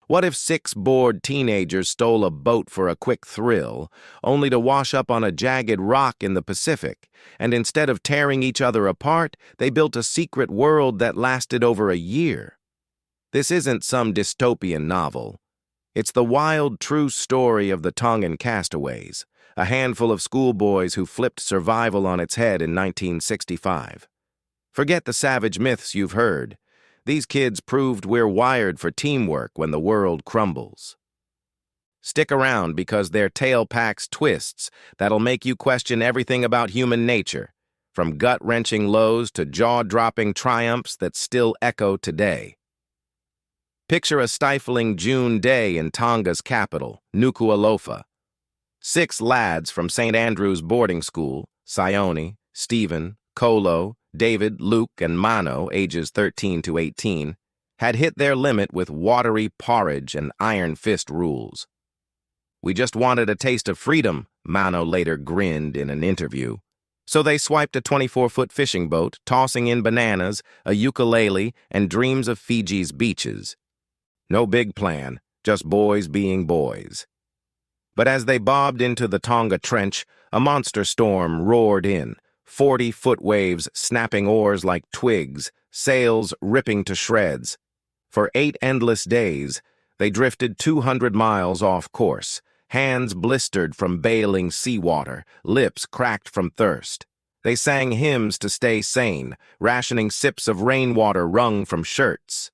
What if six bored teenagers stole a boat for a quick thrill, only to wash up on a jagged rock in the Pacific, and instead of tearing each other apart, they built a secret world that lasted over a year? This isn't some dystopian novel. It's the wild, true story of the Tongan Castaways, a handful of schoolboys who flipped survival on its head in 1965. Forget the savage myths you've heard. These kids proved we're wired for teamwork when the world crumbles. Stick around because their tale packs twists that'll make you question everything about human nature, from gut-wrenching lows to jaw-dropping triumphs that still echo today. Picture a stifling June day in Tonga's capital, Nuku'alofa. 6 lads from St. Andrew's boarding school, Sione, Stephen, Kolo, David, Luke, and Mano, ages 13 to 18, had hit their limit with watery porridge and iron fist rules. "We just wanted a taste of freedom," Mano later grinned in an interview. So they swiped a 24-foot fishing boat, tossing in bananas, a ukulele, and dreams of Fiji's beaches. No big plan, just boys being boys. But as they bobbed into the Tonga Trench, a monster storm roared in, 40-foot waves snapping oars like twigs, sails ripping to shreds. For 8 endless days, they drifted 200 miles off course, hands blistered from bailing seawater, lips cracked from thirst. They sang hymns to stay sane, rationing sips of rainwater wrung from shirts.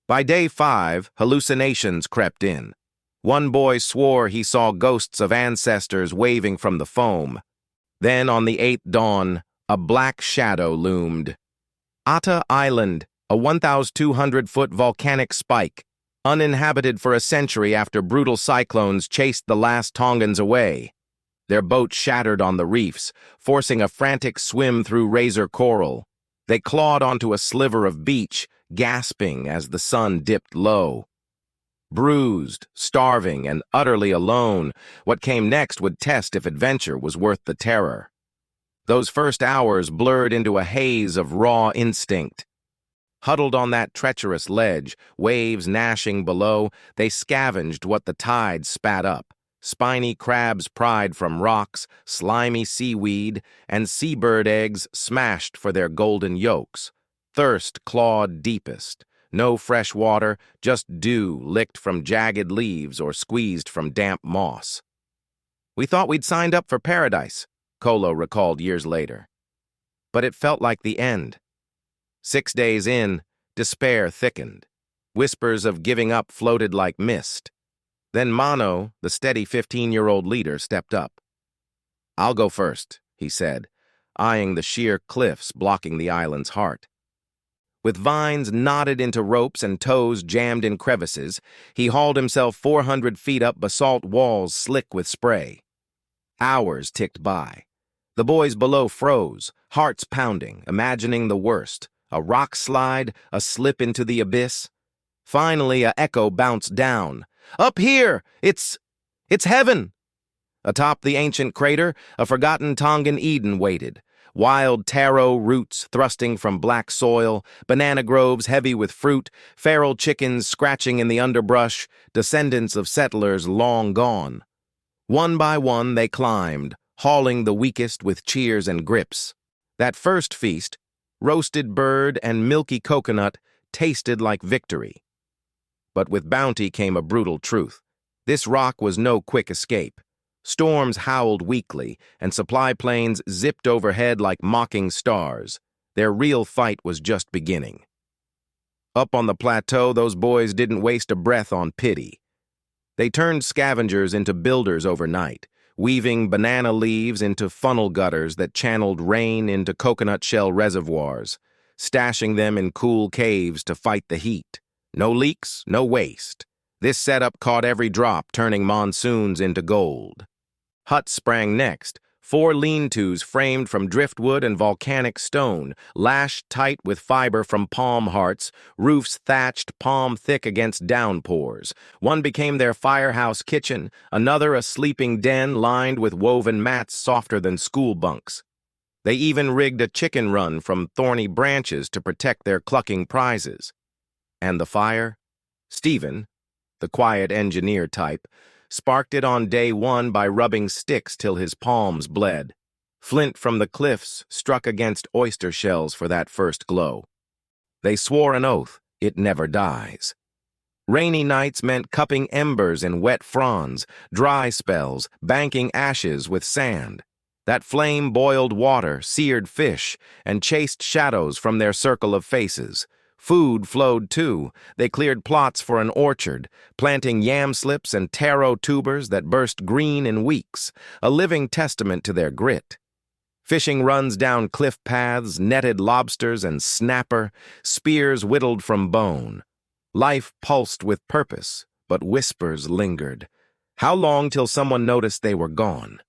By day 5, hallucinations crept in. One boy swore he saw ghosts of ancestors waving from the foam. Then, on the 8th dawn, a black shadow loomed. Ata Island, a 1,200-foot volcanic spike, uninhabited for a century after brutal cyclones chased the last Tongans away. Their boat shattered on the reefs, forcing a frantic swim through razor coral. They clawed onto a sliver of beach, gasping as the sun dipped low. Bruised, starving, and utterly alone, what came next would test if adventure was worth the terror. Those first hours blurred into a haze of raw instinct. Huddled on that treacherous ledge, waves gnashing below, they scavenged what the tide spat up. Spiny crabs pried from rocks, slimy seaweed, and seabird eggs smashed for their golden yolks. Thirst clawed deepest. No fresh water, just dew licked from jagged leaves or squeezed from damp moss. "We thought we'd signed up for paradise," Kolo recalled years later. But it felt like the end. 6 days in, despair thickened. Whispers of giving up floated like mist. Then Mano, the steady 15-year-old leader, stepped up. "I'll go first," he said, eyeing the sheer cliffs blocking the island's heart. With vines knotted into ropes and toes jammed in crevices, he hauled himself 400 feet up basalt walls slick with spray. Hours ticked by. The boys below froze, hearts pounding, imagining the worst. A rock slide, a slip into the abyss. Finally, a echo bounced down. "Up here! It's heaven!" Atop the ancient crater, a forgotten Tongan Eden waited. Wild taro roots thrusting from black soil, banana groves heavy with fruit, feral chickens scratching in the underbrush, descendants of settlers long gone. One by one they climbed, hauling the weakest with cheers and grips. That first feast, roasted bird and milky coconut, tasted like victory. But with bounty came a brutal truth. This rock was no quick escape. Storms howled weakly, and supply planes zipped overhead like mocking stars. Their real fight was just beginning. Up on the plateau, those boys didn't waste a breath on pity. They turned scavengers into builders overnight, weaving banana leaves into funnel gutters that channeled rain into coconut shell reservoirs, stashing them in cool caves to fight the heat. No leaks, no waste. This setup caught every drop, turning monsoons into gold. Huts sprang next, 4 lean-tos framed from driftwood and volcanic stone, lashed tight with fiber from palm hearts, roofs thatched palm-thick against downpours. One became their firehouse kitchen, another a sleeping den lined with woven mats softer than school bunks. They even rigged a chicken run from thorny branches to protect their clucking prizes. And the fire? Stephen, the quiet engineer type, sparked it on day one by rubbing sticks till his palms bled. Flint from the cliffs struck against oyster shells for that first glow. They swore an oath, it never dies. Rainy nights meant cupping embers in wet fronds, dry spells, banking ashes with sand. That flame boiled water, seared fish, and chased shadows from their circle of faces. Food flowed too. They cleared plots for an orchard, planting yam slips and taro tubers that burst green in weeks, a living testament to their grit. Fishing runs down cliff paths, netted lobsters and snapper, spears whittled from bone. Life pulsed with purpose, but whispers lingered. How long till someone noticed they were gone?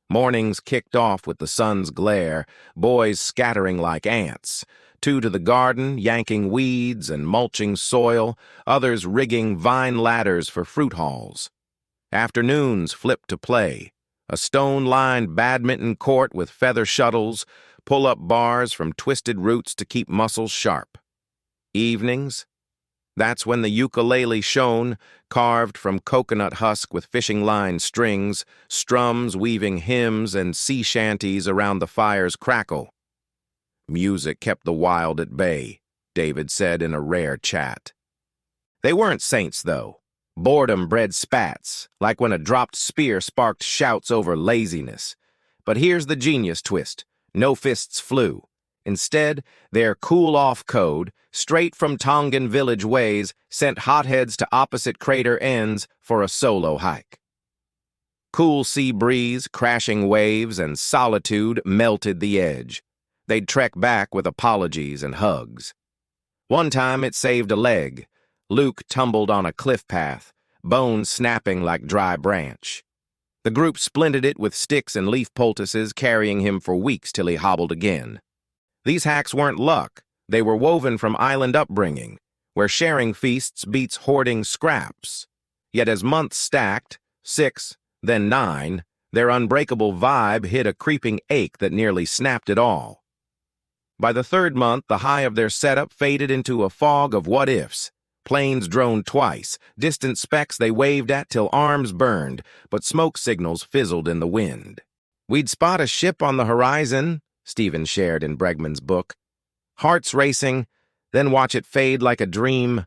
Mornings kicked off with the sun's glare, boys scattering like ants. Two to the garden, yanking weeds and mulching soil, others rigging vine ladders for fruit hauls. Afternoons flipped to play. A stone-lined badminton court with feather shuttles, pull-up bars from twisted roots to keep muscles sharp. Evenings? That's when the ukulele shone, carved from coconut husk with fishing line strings, strums weaving hymns and sea shanties around the fire's crackle. Music kept the wild at bay, David said in a rare chat. They weren't saints, though. Boredom bred spats, like when a dropped spear sparked shouts over laziness. But here's the genius twist. No fists flew. Instead, their cool-off code, straight from Tongan village ways, sent hotheads to opposite crater ends for a solo hike. Cool sea breeze, crashing waves, and solitude melted the edge. They'd trek back with apologies and hugs. One time it saved a leg. Luke tumbled on a cliff path, bones snapping like dry branch. The group splinted it with sticks and leaf poultices, carrying him for weeks till he hobbled again. These hacks weren't luck. They were woven from island upbringing, where sharing feasts beats hoarding scraps. Yet as months stacked, 6, then 9, their unbreakable vibe hid a creeping ache that nearly snapped it all. By the 3rd month, the high of their setup faded into a fog of what-ifs. Planes droned twice, distant specks they waved at till arms burned, but smoke signals fizzled in the wind. We'd spot a ship on the horizon, Stephen shared in Bregman's book. Hearts racing, then watch it fade like a dream.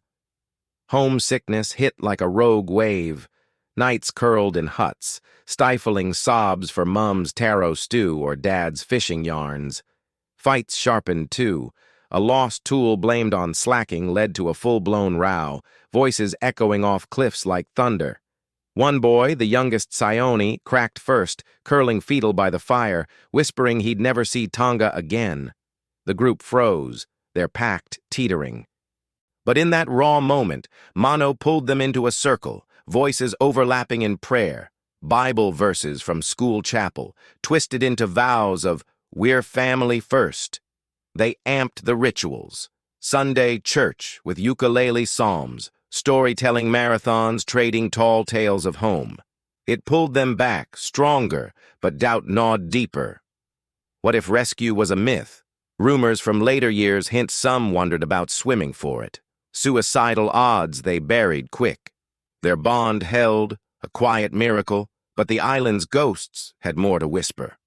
Homesickness hit like a rogue wave. Nights curled in huts, stifling sobs for Mum's taro stew or Dad's fishing yarns. Fights sharpened too. A lost tool blamed on slacking led to a full-blown row, voices echoing off cliffs like thunder. One boy, the youngest Sione, cracked first, curling fetal by the fire, whispering he'd never see Tonga again. The group froze, their pact teetering. But in that raw moment, Mono pulled them into a circle, voices overlapping in prayer, Bible verses from school chapel, twisted into vows of, "We're family first." They amped the rituals. Sunday church with ukulele psalms, storytelling marathons trading tall tales of home. It pulled them back, stronger, but doubt gnawed deeper. What if rescue was a myth? Rumors from later years hint some wondered about swimming for it. Suicidal odds they buried quick. Their bond held, a quiet miracle, but the island's ghosts had more to whisper.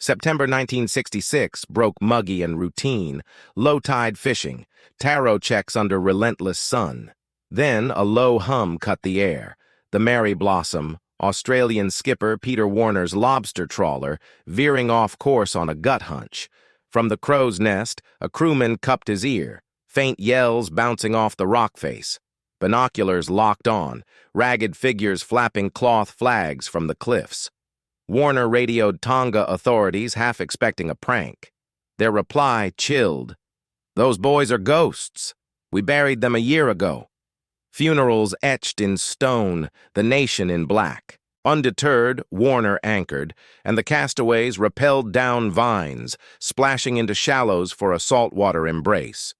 September 1966 broke muggy and routine, low-tide fishing, taro checks under relentless sun. Then a low hum cut the air. The Mary Blossom, Australian skipper Peter Warner's lobster trawler, veering off course on a gut hunch. From the crow's nest, a crewman cupped his ear, faint yells bouncing off the rock face. Binoculars locked on, ragged figures flapping cloth flags from the cliffs. Warner radioed Tonga authorities, half expecting a prank. Their reply chilled. "Those boys are ghosts. We buried them a year ago." Funerals etched in stone, the nation in black. Undeterred, Warner anchored, and the castaways rappelled down vines, splashing into shallows for a saltwater embrace.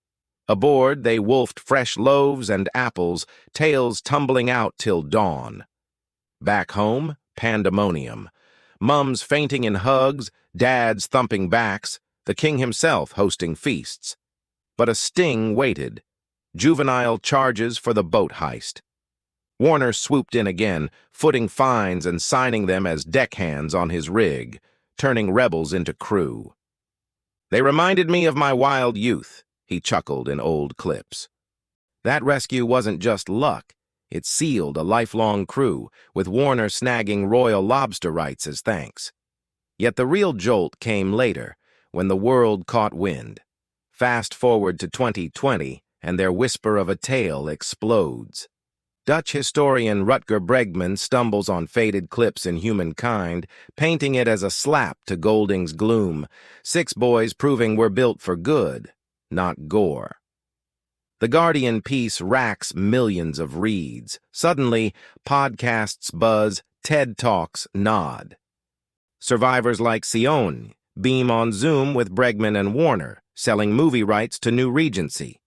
Aboard, they wolfed fresh loaves and apples, tails tumbling out till dawn. Back home, pandemonium. Mums fainting in hugs, dads thumping backs, the king himself hosting feasts. But a sting waited. Juvenile charges for the boat heist. Warner swooped in again, footing fines and signing them as deckhands on his rig, turning rebels into crew. They reminded me of my wild youth, he chuckled in old clips. That rescue wasn't just luck. It sealed a lifelong crew, with Warner snagging royal lobster rights as thanks. Yet the real jolt came later, when the world caught wind. Fast forward to 2020, and their whisper of a tale explodes. Dutch historian Rutger Bregman stumbles on faded clips in Humankind, painting it as a slap to Golding's gloom, 6 boys proving we're built for good, not gore. The Guardian piece racks millions of reads. Suddenly, podcasts buzz, TED Talks nod. Survivors like Sion beam on Zoom with Bregman and Warner, selling movie rights to New Regency.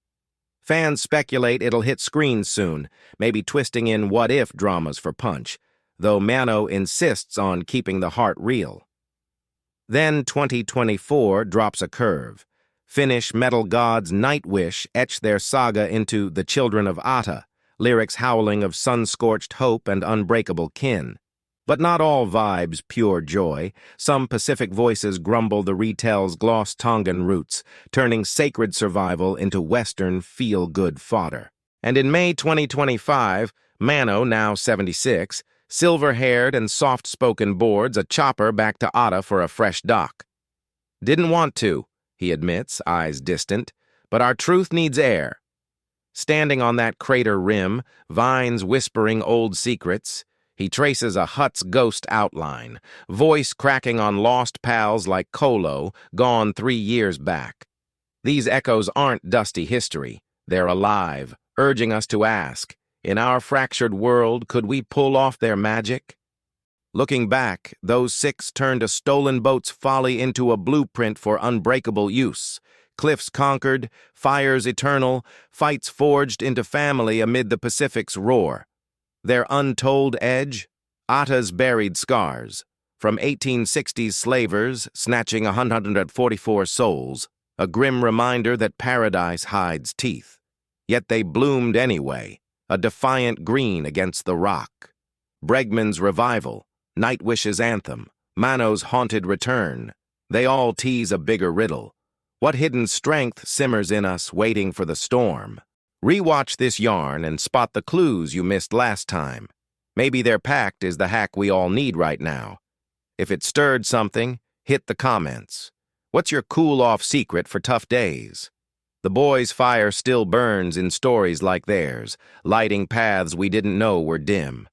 Fans speculate it'll hit screens soon, maybe twisting in what-if dramas for punch, though Mano insists on keeping the heart real. Then 2024 drops a curve. Finnish metal gods Nightwish etch their saga into The Children of Atta, lyrics howling of sun-scorched hope and unbreakable kin. But not all vibes pure joy. Some Pacific voices grumble the retell's gloss Tongan roots, turning sacred survival into Western feel-good fodder. And in May 2025, Mano, now 76, silver-haired and soft-spoken boards a chopper back to Atta for a fresh dock. Didn't want to, he admits, eyes distant, but our truth needs air. Standing on that crater rim, vines whispering old secrets, he traces a hut's ghost outline, voice cracking on lost pals like Kolo, gone 3 years back. These echoes aren't dusty history. They're alive, urging us to ask, in our fractured world, could we pull off their magic? Looking back, those 6 turned a stolen boat's folly into a blueprint for unbreakable use. Cliffs conquered, fires eternal, fights forged into family amid the Pacific's roar. Their untold edge, Atta's buried scars, from 1860s slavers snatching 144 souls, a grim reminder that paradise hides teeth. Yet they bloomed anyway, a defiant green against the rock. Bregman's revival, Nightwish's anthem, Mano's haunted return, they all tease a bigger riddle. What hidden strength simmers in us waiting for the storm? Rewatch this yarn and spot the clues you missed last time. Maybe their pact is the hack we all need right now. If it stirred something, hit the comments. What's your cool-off secret for tough days? The boys' fire still burns in stories like theirs, lighting paths we didn't know were dim.